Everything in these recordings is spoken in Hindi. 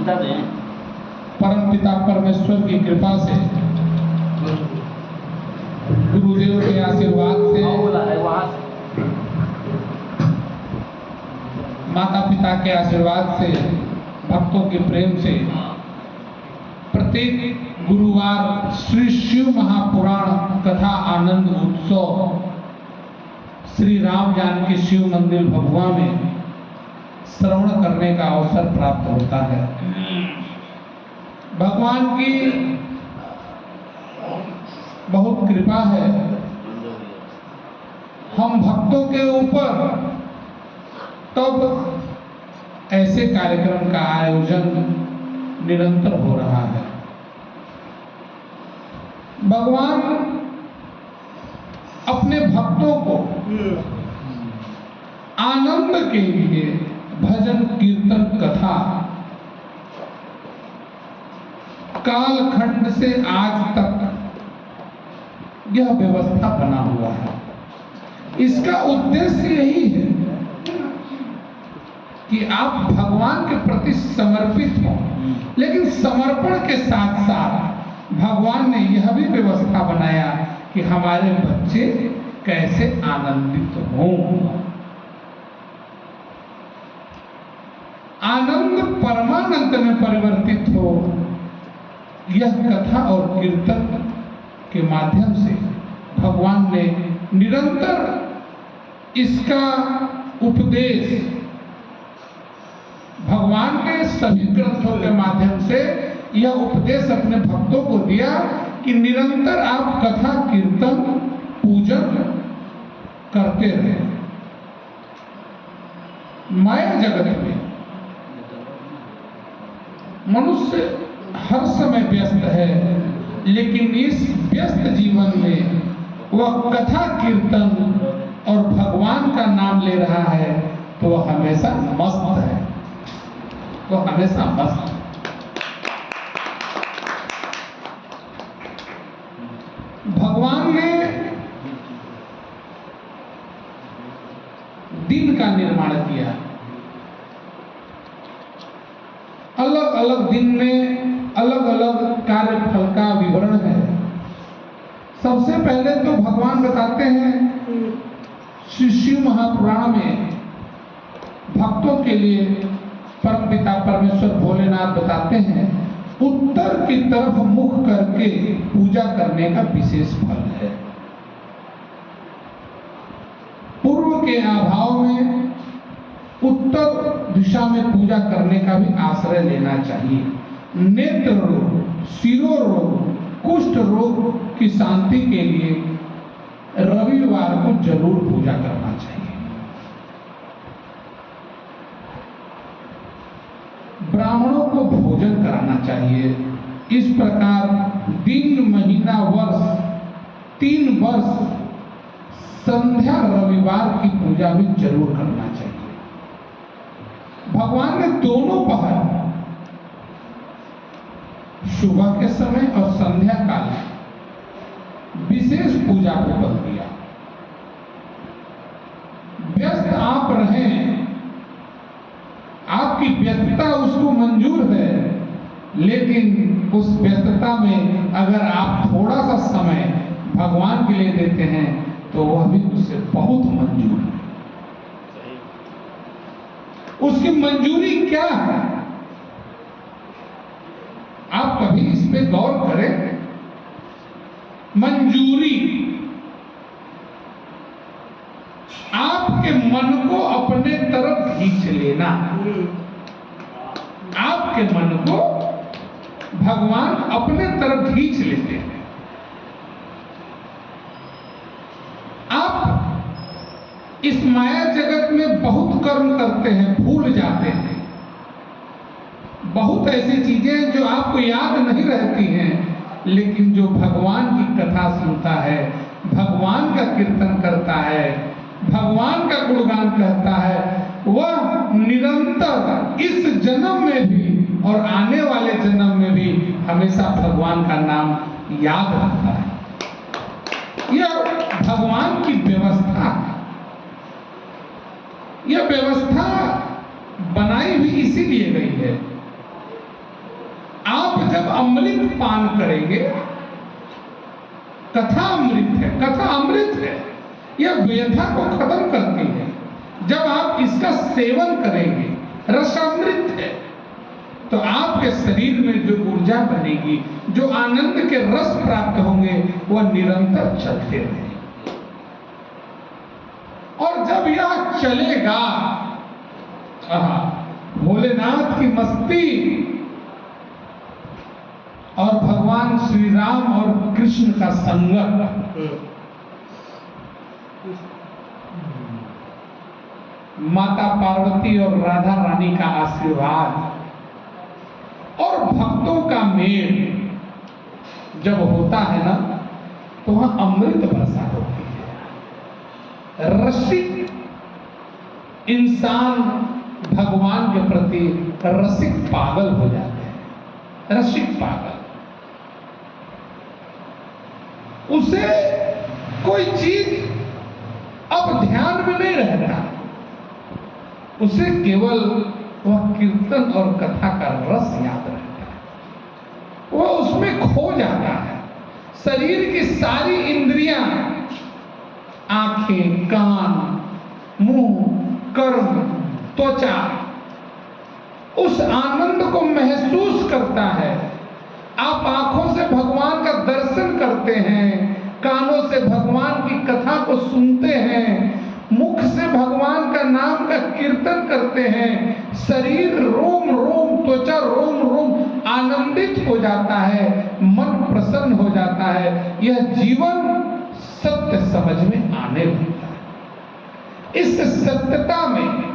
बता दें। परमपिता परमेश्वर की कृपा से, गुरुदेव के आशीर्वाद से, बोला है वहाँ से, माता पिता के आशीर्वाद से, भक्तों के प्रेम से प्रत्येक गुरुवार श्री शिव महापुराण कथा आनंद उत्सव श्री राम जानकी शिव मंदिर भभुआ में श्रवण करने का अवसर प्राप्त होता है। भगवान की बहुत कृपा है, हम भक्तों के ऊपर तब ऐसे कार्यक्रम का आयोजन निरंतर हो रहा है। भगवान अपने भक्तों को आनंद के लिए भजन कीर्तन कथा कालखंड से आज तक यह व्यवस्था बना हुआ है। इसका उद्देश्य यही है कि आप भगवान के प्रति समर्पित हो, लेकिन समर्पण के साथ साथ भगवान ने यह भी व्यवस्था बनाया कि हमारे बच्चे कैसे आनंदित हों। आनंद परमानंद में परिवर्तित हो, यह कथा और कीर्तन के माध्यम से भगवान ने निरंतर इसका उपदेश भगवान के सभी ग्रंथों के माध्यम से यह उपदेश अपने भक्तों को दिया कि निरंतर आप कथा कीर्तन पूजन करते रहे। माया जगत में मनुष्य हर समय व्यस्त है, लेकिन इस व्यस्त जीवन में वह कथा कीर्तन और भगवान का नाम ले रहा है तो वह हमेशा मस्त है, तो हमेशा मस्त। भगवान ने दिन का निर्माण किया, अलग अलग दिन में अलग अलग कार्य फल का विवरण है। सबसे पहले तो भगवान बताते हैं श्री शिव महापुराण में भक्तों के लिए परमपिता परमेश्वर भोलेनाथ बताते हैं उत्तर की तरफ मुख करके पूजा करने का विशेष फल है। पूर्व के अभाव में उत्तर दिशा में पूजा करने का भी आश्रय लेना चाहिए। नेत्र रोग, शिरो रोग, कुष्ठ रोग की शांति के लिए रविवार को जरूर पूजा करना चाहिए। ब्राह्मणों को भोजन कराना चाहिए। इस प्रकार दिन महीना वर्ष 3 वर्ष संध्या रविवार की पूजा भी जरूर करना चाहिए। भगवान ने दोनों पहर सुबह के समय और संध्या काल विशेष पूजा को बल दिया। व्यस्त आप रहें, आपकी व्यस्तता उसको मंजूर है, लेकिन उस व्यस्तता में अगर आप थोड़ा सा समय भगवान के लिए देते हैं तो वह भी उससे बहुत मंजूर है। उसकी मंजूरी क्या है, आप कभी इस पे गौर करें। मंजूरी आपके मन को अपने तरफ खींच लेना। आपके मन को भगवान अपने तरफ खींच लेते हैं। आप इस माया जगत में बहुत कर्म करते हैं, भूल जाते हैं। बहुत ऐसी चीजें जो आपको याद नहीं रहती हैं, लेकिन जो भगवान की कथा सुनता है, भगवान का कीर्तन करता है, भगवान का गुणगान कहता है, वह निरंतर इस जन्म में भी और आने वाले जन्म में भी हमेशा भगवान का नाम याद रखता है। यह भगवान की व्यवस्था है। यह व्यवस्था बनाई भी इसीलिए गई है जब अमृत पान करेंगे, कथा अमृत है, कथा अमृत है, यह व्यथा को खत्म करती है। जब आप इसका सेवन करेंगे, रसामृत है, तो आपके शरीर में जो ऊर्जा बनेगी, जो आनंद के रस प्राप्त होंगे, वह निरंतर चलते रहेंगे। और जब यह चलेगा, भोलेनाथ की मस्ती और भगवान श्री राम और कृष्ण का संगम, माता पार्वती और राधा रानी का आशीर्वाद और भक्तों का मेल जब होता है ना, तो वहां अमृत वर्षा होती है। रसिक इंसान भगवान के प्रति रसिक पागल हो जाते हैं, रसिक पागल। उसे कोई चीज अब ध्यान में नहीं रहता, उसे केवल वह कीर्तन और कथा का रस याद रहता है, वह उसमें खो जाता है। शरीर की सारी इंद्रियां, आंखें, कान, मुंह, कर्म, त्वचा उस आनंद को महसूस करता है। आप आंखों से भगवान का दर्शन करते हैं, कानों से भगवान की कथा को सुनते हैं, मुख से भगवान का नाम का कीर्तन करते हैं, शरीर रोम रोम, त्वचा रोम रोम आनंदित हो जाता है, मन प्रसन्न हो जाता है। यह जीवन सत्य समझ में आने लगता है। इस सत्यता में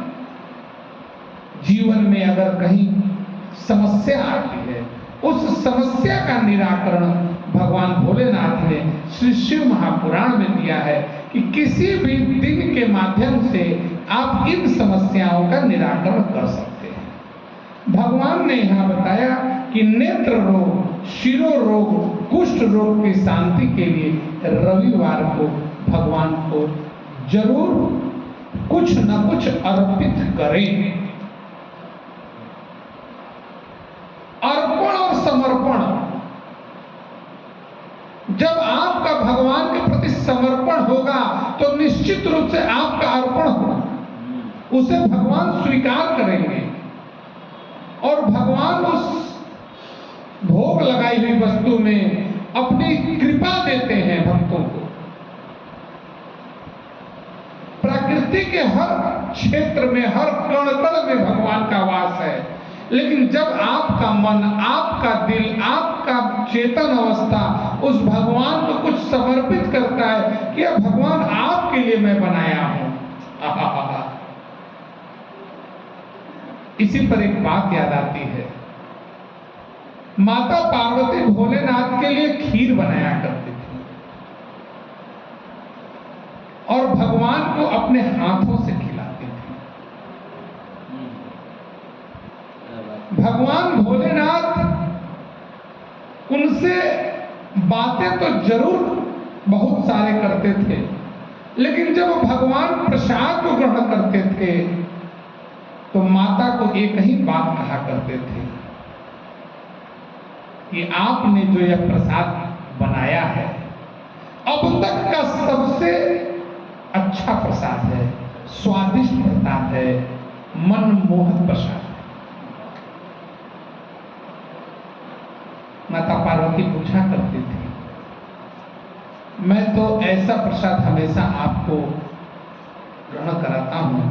जीवन में अगर कहीं समस्या आती है, उस समस्या का निराकरण भगवान भोलेनाथ ने श्री शिव महापुराण में दिया है कि किसी भी दिन के माध्यम से आप इन समस्याओं का निराकरण कर सकते हैं। भगवान ने यहाँ बताया कि नेत्र रोग, शिरो रोग, कुष्ठ रोग की शांति के लिए रविवार को भगवान को जरूर कुछ न कुछ अर्पित करें। अर्पण और समर्पण, जब आपका भगवान के प्रति समर्पण होगा तो निश्चित रूप से आपका अर्पण होगा, उसे भगवान स्वीकार करेंगे और भगवान उस भोग लगाई हुई वस्तु में अपनी कृपा देते हैं भक्तों को। प्रकृति के हर क्षेत्र में, हर कण कण में भगवान का वास है, लेकिन जब आपका मन, आपका दिल, आपका चेतन अवस्था उस भगवान को कुछ समर्पित करता है कि यह भगवान आपके लिए मैं बनाया हूं, इसी पर एक बात याद आती है। माता पार्वती भोलेनाथ के लिए खीर बनाया करती थी और भगवान को अपने हाथों से खिलाती थी। भगवान भोलेनाथ उनसे बातें तो जरूर बहुत सारे करते थे, लेकिन जब भगवान प्रसाद को ग्रहण करते थे तो माता को एक ही बात कहा करते थे कि आपने जो यह प्रसाद बनाया है अब तक का सबसे अच्छा प्रसाद है, स्वादिष्ट प्रसाद है, मनमोहक प्रसाद है। माता पार्वती पूछा करती थी, मैं तो ऐसा प्रसाद हमेशा आपको ग्रहण कराता हूं,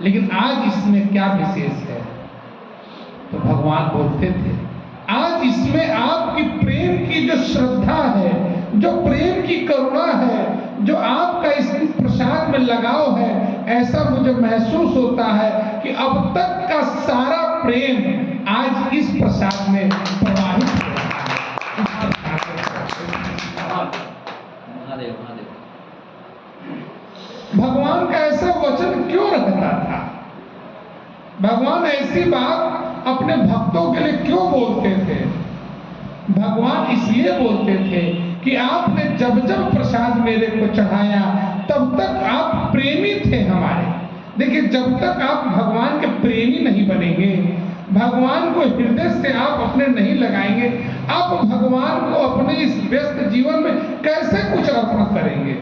लेकिन आज इसमें क्या विशेष है? तो भगवान बोलते थे, आज इसमें आपकी प्रेम की जो श्रद्धा है, जो प्रेम की करुणा है, जो आपका इस प्रसाद में लगाव है, ऐसा मुझे महसूस होता है कि अब तक का सारा प्रेम आज इस प्रसाद में प्रवाहित हो रहा है। भगवान का ऐसा वचन क्यों रहता था? भगवान ऐसी बात अपने भक्तों के लिए क्यों बोलते थे? भगवान इसलिए बोलते थे कि आपने जब जब प्रसाद मेरे को चढ़ाया तब तक आप प्रेमी थे हमारे। देखिए, जब तक आप भगवान के प्रेमी नहीं बनेंगे, भगवान को हृदय से आप अपने नहीं लगाएंगे, आप भगवान को अपने इस व्यस्त जीवन में कैसे कुछ अर्पण करेंगे?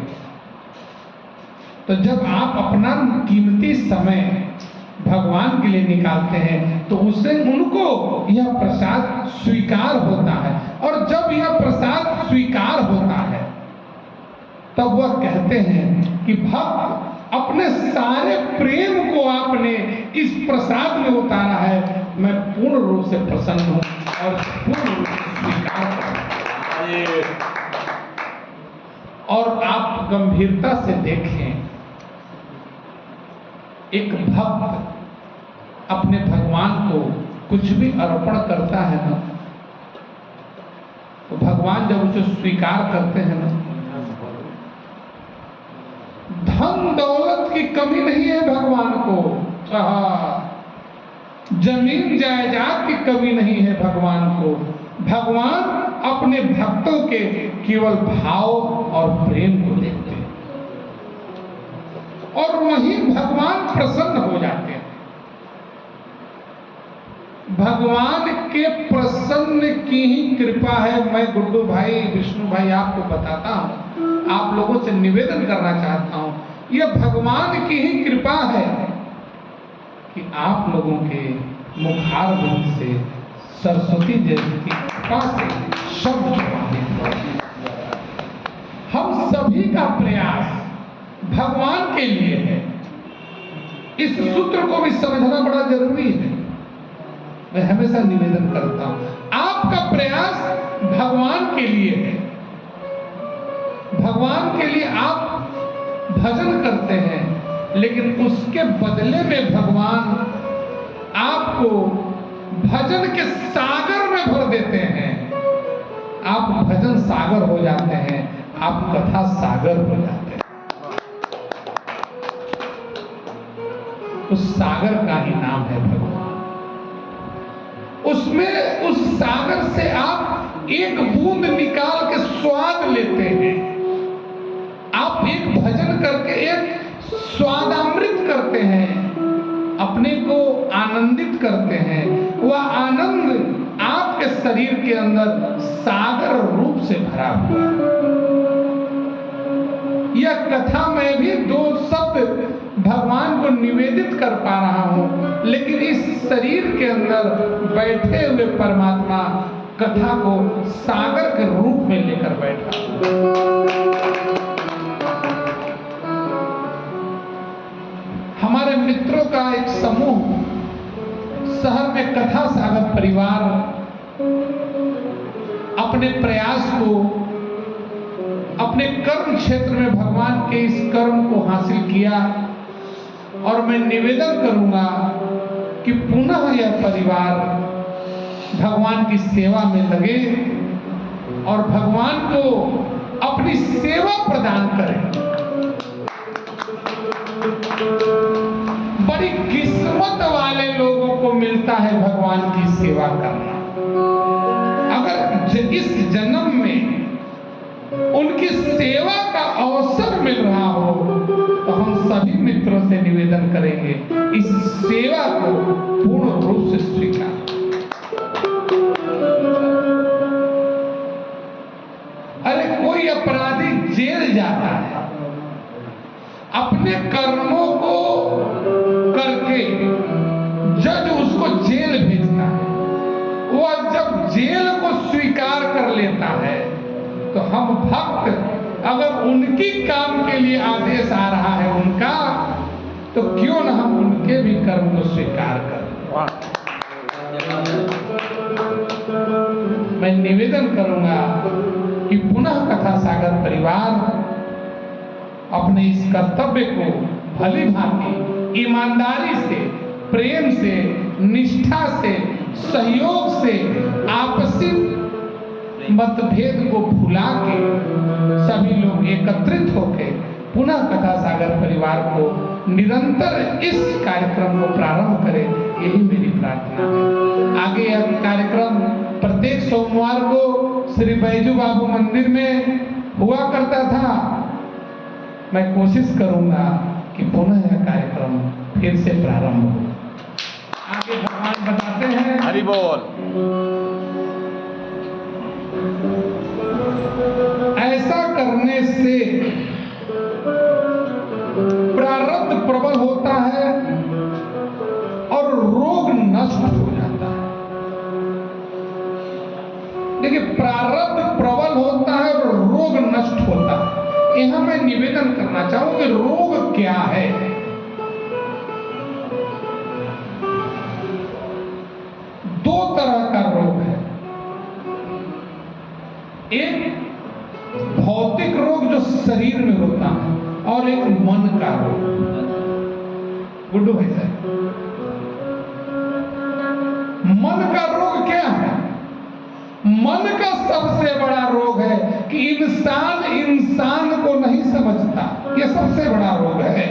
तो जब आप अपना कीमती समय भगवान के लिए निकालते हैं तो उससे उनको यह प्रसाद स्वीकार होता है, और जब यह प्रसाद स्वीकार होता है तब वह कहते हैं कि भक्त अपने सारे प्रेम को आपने इस प्रसाद में उतारा है, मैं पूर्ण रूप से प्रसन्न हूं और पूर्ण रूप से स्वीकार करता हूं। और आप गंभीरता से देखें, एक भक्त अपने भगवान को कुछ भी अर्पण करता है ना, तो भगवान जब उसे स्वीकार करते हैं ना, धन दौलत की कमी नहीं है भगवान को, जमीन जायदाद की कमी नहीं है भगवान को। भगवान अपने भक्तों के केवल भाव और प्रेम को देखते हैं और वहीं भगवान प्रसन्न हो जाते हैं। भगवान के प्रसन्न की ही कृपा है। मैं गुड्डू भाई, विष्णु भाई आपको बताता हूं, आप लोगों से निवेदन करना चाहता हूं, यह भगवान की ही कृपा है कि आप लोगों के मुखार बिंद से सरस्वती जैसी की कृपा से शब्द हम सभी का प्रयास भगवान के लिए है। इस सूत्र को भी समझना बड़ा जरूरी है। मैं हमेशा निवेदन करता हूं, आपका प्रयास भगवान के लिए है। भगवान के लिए आप भजन करते हैं, लेकिन उसके बदले में भगवान आपको भजन के सागर में भर देते हैं। आप भजन सागर हो जाते हैं, आप कथा सागर हो जाते हैं। उस सागर का ही नाम है भगवान। उसमें उस सागर से आप एक बूंद निकाल के स्वाद लेते हैं। आप एक भजन करके एक स्वादामृत करते हैं, अपने को आनंदित करते हैं। वह आनंद आपके शरीर के अंदर सागर रूप से भरा हुआ है। यह कथा में भी दो शब्द भगवान को निवेदित कर पा रहा हूं, लेकिन इस शरीर के अंदर बैठे हुए परमात्मा कथा को सागर के रूप में लेकर बैठा। हमारे मित्रों का एक समूह शहर में कथा सागर परिवार अपने प्रयास को, अपने कर्म क्षेत्र में भगवान के इस कर्म को हासिल किया, और मैं निवेदन करूंगा कि पुनः यह परिवार भगवान की सेवा में लगे और भगवान को अपनी सेवा प्रदान करें। बड़ी किस्मत वाले लोगों को मिलता है भगवान की सेवा करना। अगर इस जन्म में उनकी सेवा का अवसर मिल रहा हो तो हम सभी मित्रों से निवेदन करेंगे, इस सेवा को पूर्ण रूप से स्वीकार। अरे कोई अपराधी जेल जाता है अपने कर्मों को करके, जज उसको जेल भेजता है। वह जब जेल को स्वीकार कर लेता है तो हम भक्त अगर उनकी काम के लिए आदेश आ रहा है उनका, तो क्यों न हम उनके भी कर्म को स्वीकार करें। मैं निवेदन करूंगा कि पुनः कथा सागर परिवार अपने इस कर्तव्य को भली भांति ईमानदारी से, प्रेम से, निष्ठा से, सहयोग से, आपसी मतभेद को भुला के सभी लोग एकत्रित होकर पुनः कथा सागर परिवार को निरंतर इस कार्यक्रम को प्रारंभ करें, यही मेरी प्रार्थना है। आगे यह कार्यक्रम प्रत्येक सोमवार को श्री बैजू बाबू मंदिर में हुआ करता था। मैं कोशिश करूंगा कि पुनः यह कार्यक्रम फिर से प्रारंभ हो। आगे भगवान बताते हैं, हरि बोल। से प्रारब्ध प्रबल होता है और रोग नष्ट हो जाता है। देखिए, प्रारब्ध प्रबल होता है और रोग नष्ट होता है। यहां मैं निवेदन करना चाहूं कि रोग क्या है। दो तरह का रोग है। एक भौतिक रोग जो शरीर में होता है और एक मन का रोग। गुड्डू भाई साहब, मन का रोग क्या है? मन का सबसे बड़ा रोग है कि इंसान इंसान को नहीं समझता। यह सबसे बड़ा रोग है।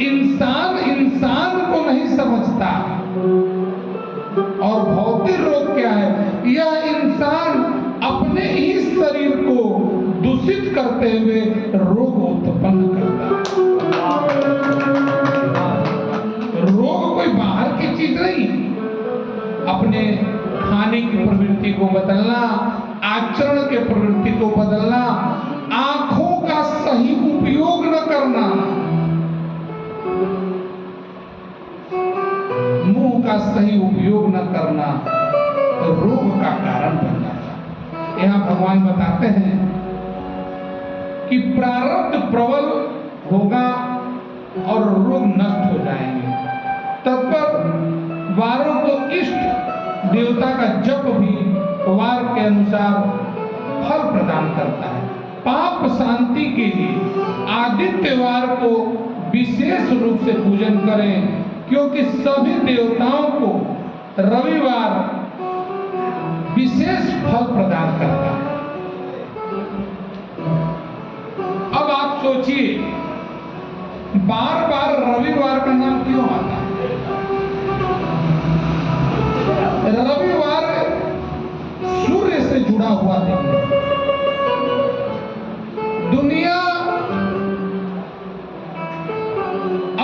इंसान इंसान को नहीं समझता। और भौतिक रोग क्या है? यह इंसान अपने ही शरीर को दूषित करते हुए रोग उत्पन्न करता है। रोग कोई बाहर की चीज नहीं। अपने खाने की प्रवृत्ति को बदलना, आचरण के प्रवृत्ति को बदलना, आंखों का सही उपयोग न करना, मुंह का सही उपयोग न करना तो रोग का कारण बन जाता है। यहां भगवान बताते हैं कि प्रारब्ध प्रबल होगा और रोग नष्ट हो जाएंगे। तत्पर वारों को इष्ट देवता का जप भी वार के अनुसार फल प्रदान करता है। पाप शांति के लिए आदित्यवार को विशेष रूप से पूजन करें, क्योंकि सभी देवताओं को रविवार विशेष फल प्रदान करता है। अब आप सोचिए, बार बार रविवार का नाम क्यों आता है? रविवार सूर्य से जुड़ा हुआ दिन है। दुनिया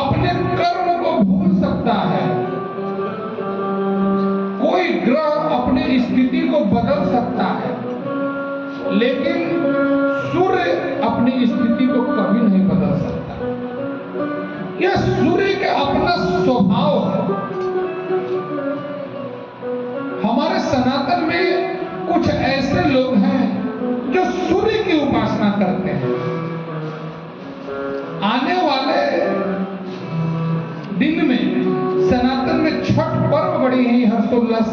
अपने कर्म को भूल सकता है। कोई ग्रह अपनी स्थिति को बदल सकता है, लेकिन सूर्य अपनी स्थिति को कभी नहीं बदल सकता। यह सूर्य का अपना स्वभाव है। हमारे सनातन में कुछ ऐसे लोग हैं जो सूर्य की उपासना करते हैं। आने वाले दिन में सनातन में छठ पर्व बड़ी ही हर्षोल्लास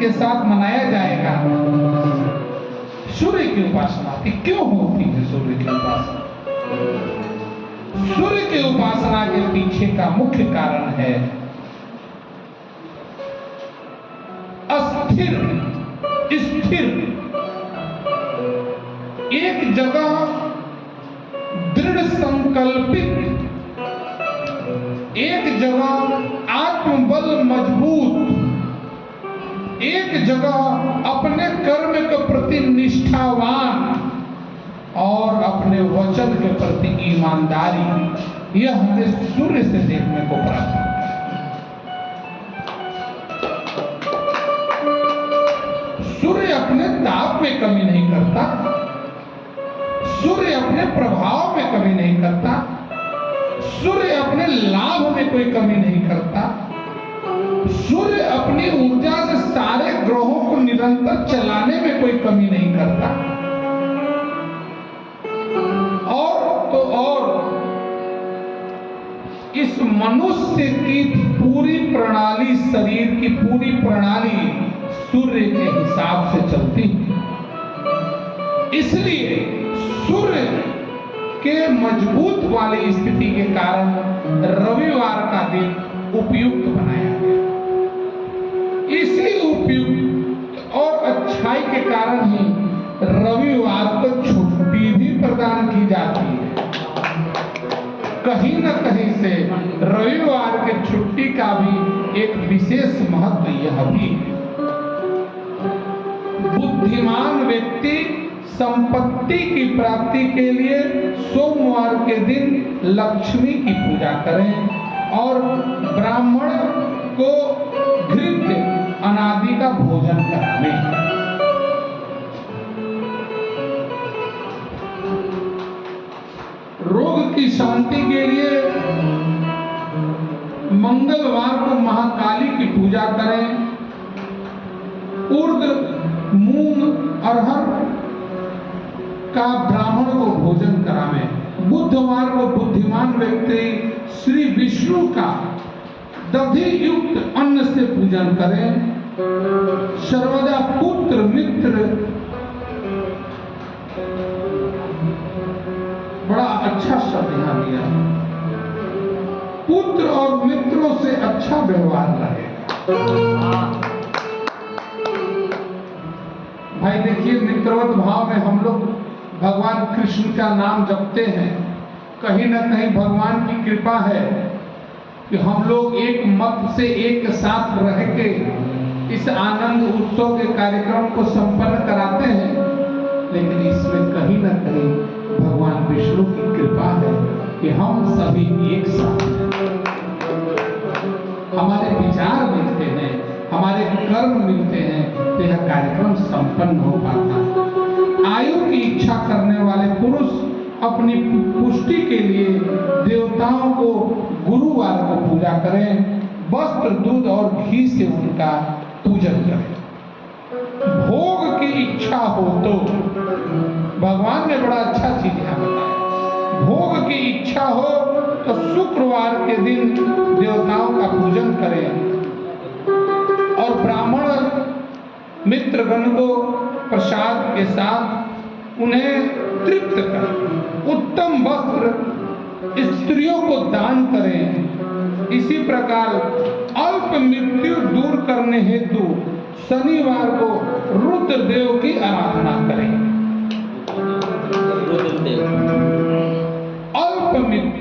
के साथ मनाया जाएगा। सूर्य की उपासना क्यों होती है? सूर्य की उपासना, सूर्य की उपासना के पीछे का मुख्य कारण है अस्थिर स्थिर एक जगह दृढ़ संकल्पित, एक जगह आत्मबल मजबूत, एक जगह अपने कर्म के प्रति निष्ठावान और अपने वचन के प्रति ईमानदारी। यह हमें सूर्य से देखने को प्राप्त होता है। सूर्य अपने ताप में कमी नहीं करता, सूर्य अपने प्रभाव में कमी नहीं करता, सूर्य अपने लाभ में कोई कमी नहीं करता। सूर्य अपनी ऊर्जा से सारे ग्रहों को निरंतर चलाने में कोई कमी नहीं करता। और तो और इस मनुष्य की पूरी प्रणाली, शरीर की पूरी प्रणाली सूर्य के हिसाब से चलती है। इसलिए सूर्य के मजबूत वाली स्थिति के कारण रविवार का दिन उपयुक्त बनाया गया। इसी उपयुक्त और अच्छाई के कारण ही रविवार को छुट्टी भी प्रदान की जाती है। कहीं न कहीं से रविवार के छुट्टी का भी एक विशेष महत्व यह भी है। बुद्धिमान व्यक्ति संपत्ति की प्राप्ति के लिए सोमवार के दिन लक्ष्मी की पूजा करें और ब्राह्मण को घृत अनादि का भोजन करावें। उसकी शांति के लिए मंगलवार को महाकाली की पूजा करें, उर्द, मूंग, अरहर का ब्राह्मण को भोजन करावें। बुधवार को बुद्धिमान व्यक्ति श्री विष्णु का दधि युक्त अन्न से पूजन करें। सर्वदा पुत्र मित्र, बड़ा अच्छा शब्द यहाँ दिया, पुत्र और मित्रों से अच्छा व्यवहार रहेगा। भाई देखिए, मित्रवत भाव में हम लोग भगवान कृष्ण का नाम जपते हैं। कहीं ना कहीं भगवान की कृपा है कि हम लोग एक मत से एक साथ रह के इस आनंद उत्सव के कार्यक्रम को संपन्न कराते हैं। लेकिन इसमें कहीं ना कहीं भगवान विष्णु की कृपा है कि हम सभी एक साथ हैं, हमारे विचार मिलते हैं, हमारे कर्म मिलते हैं, तो यह कार्यक्रम संपन्न हो पाता है। आयु की इच्छा करने वाले पुरुष अपनी पुष्टि के लिए देवताओं को गुरुवार को पूजा करें, वस्त्र, दूध और घी से उनका पूजन करें। भोग की इच्छा हो तो भगवान ने बड़ा अच्छा चीज यहाँ बताया, भोग की इच्छा हो तो शुक्रवार के दिन देवताओं का पूजन करें और ब्राह्मण मित्रगण को प्रसाद के साथ उन्हें तृप्त करें। उत्तम वस्त्र स्त्रियों को दान करें। इसी प्रकार अल्प मृत्यु दूर करने हेतु शनिवार को रुद्रदेव की आराधना करें। अल्प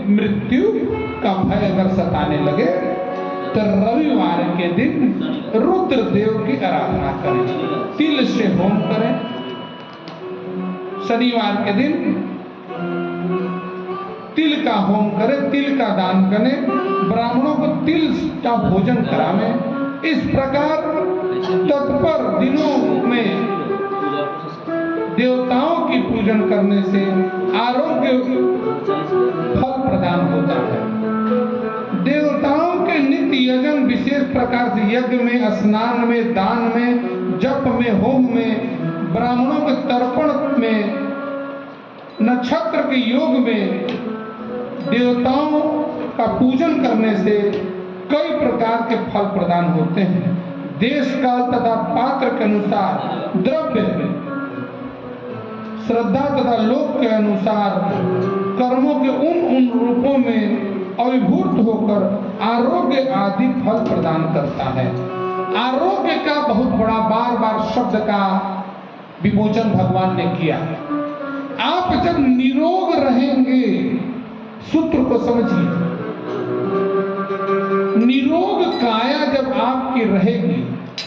मृत्यु का भय अगर सताने लगे तो रविवार के दिन रुद्रदेव की आराधना करें, तिल से होम करें। शनिवार के दिन तिल का होम करें, तिल का दान करें, ब्राह्मणों को तिल का भोजन करावें। इस प्रकार तत्पर दिनों में देवताओं की पूजन करने से आरोग्य फल प्रदान होता है। देवताओं के नित्य यजन विशेष प्रकार से यज्ञ में, स्नान में, दान में, जप में, होम में, ब्राह्मणों के तर्पण में, नक्षत्र के योग में देवताओं का पूजन करने से कई प्रकार के फल प्रदान होते हैं। देश काल तथा पात्र के अनुसार द्रव्य, श्रद्धा तथा लोक के अनुसार कर्मों के उन रूपों में अभिभूत होकर आरोग्य आदि फल प्रदान करता है। आरोग्य का बहुत बड़ा बार बार शब्द का विमोचन भगवान ने किया। आप जब निरोग रहेंगे, सूत्र को समझिए, निरोग काया जब आपकी रहेगी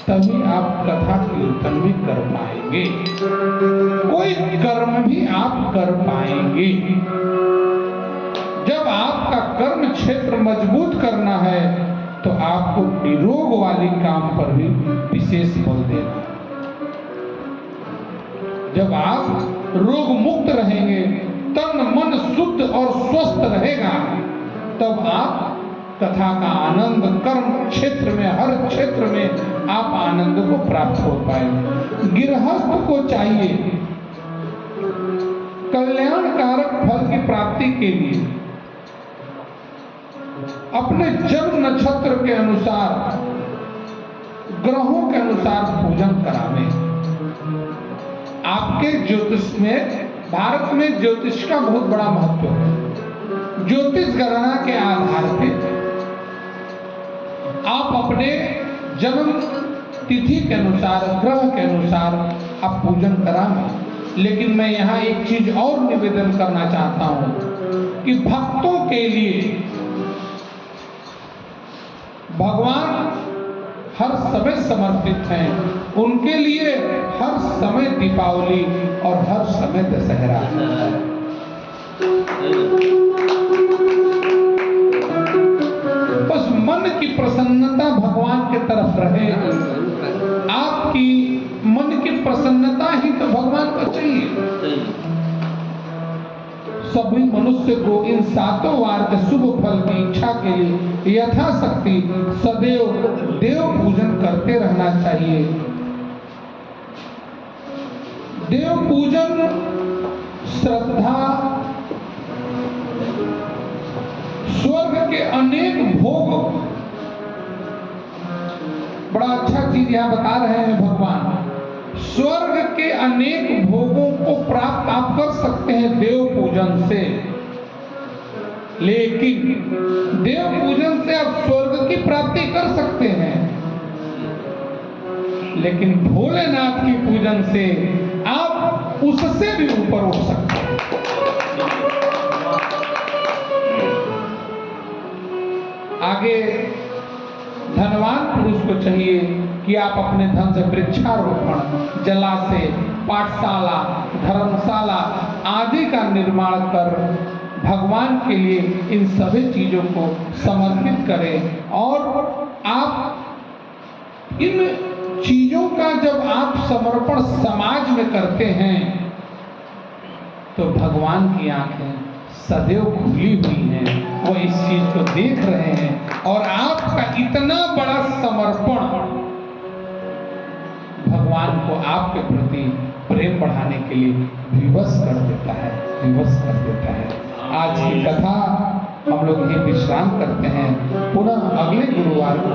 तभी आप कथा कीर्तन भी कर पाएंगे, कोई कर्म भी आप कर पाएंगे। जब आपका कर्म क्षेत्र मजबूत करना है तो आपको निरोग वाली काम पर भी विशेष बल देना है। जब आप रोग मुक्त रहेंगे, तन मन शुद्ध और स्वस्थ रहेगा, तब आप कथा का आनंद कर्म क्षेत्र में, हर क्षेत्र में आप आनंद को प्राप्त हो पाएंगे। गृहस्थ को चाहिए कल्याणकारक फल की प्राप्ति के लिए अपने जन्म नक्षत्र के अनुसार, ग्रहों के अनुसार पूजन करावे। आपके ज्योतिष में, भारत में ज्योतिष का बहुत बड़ा महत्व है। ज्योतिष गणना के आधार पर आप अपने जन्म तिथि के अनुसार, ग्रह के अनुसार आप पूजन कराएं। लेकिन मैं यहाँ एक चीज और निवेदन करना चाहता हूँ कि भक्तों के लिए भगवान हर समय समर्पित हैं। उनके लिए हर समय दीपावली और हर समय दशहरा है। बस मन की प्रसन्नता भगवान के तरफ रहे। आपकी मन की प्रसन्नता ही तो भगवान को चाहिए। सभी मनुष्य को इन 7 वार के शुभ फल की इच्छा के लिए यथाशक्ति सदैव देव पूजन करते रहना चाहिए। देव पूजन श्रद्धा स्वर्ग के अनेक भोग, बड़ा अच्छा चीज यहां बता रहे हैं भगवान, स्वर्ग के अनेक भोगों को प्राप्त आप कर सकते हैं देव पूजन से, लेकिन देव पूजन से आप स्वर्ग की प्राप्ति कर सकते हैं, लेकिन भोलेनाथ की पूजन से आप उससे भी ऊपर उठ सकते हैं। आगे धनवान पुरुष को चाहिए कि आप अपने धन से वृक्षारोपण, जलाशय, पाठशाला, धर्मशाला आदि का निर्माण कर भगवान के लिए इन सभी चीजों को समर्पित करें। और आप इन चीजों का जब आप समर्पण समाज में करते हैं तो भगवान की आंखें सदैव खुली हुई हैं, वो इस चीज को देख रहे हैं और आपका इतना बड़ा समर्पण भगवान को आपके प्रति प्रेम बढ़ाने के लिए विवश कर देता है, विवश कर देता है। आज की कथा हम लोग यही विश्राम करते हैं, पुनः अगले गुरुवार को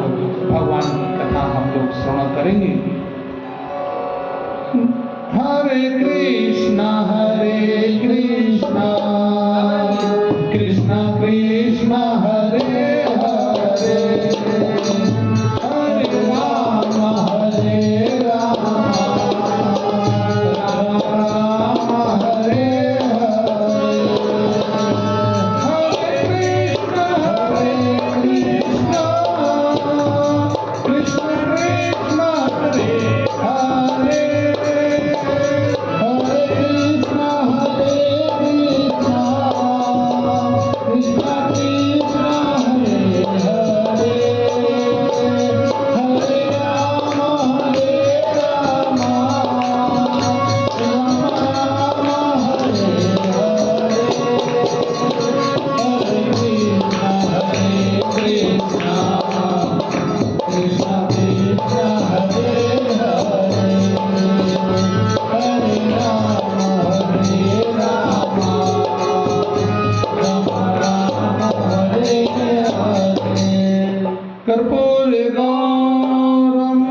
भगवान की कथा हम लोग श्रवण करेंगे। हरे कृष्णा कृष्णा कृष्णा हरे हरे, हरे राम राम राम हरे कर्पूर गौरम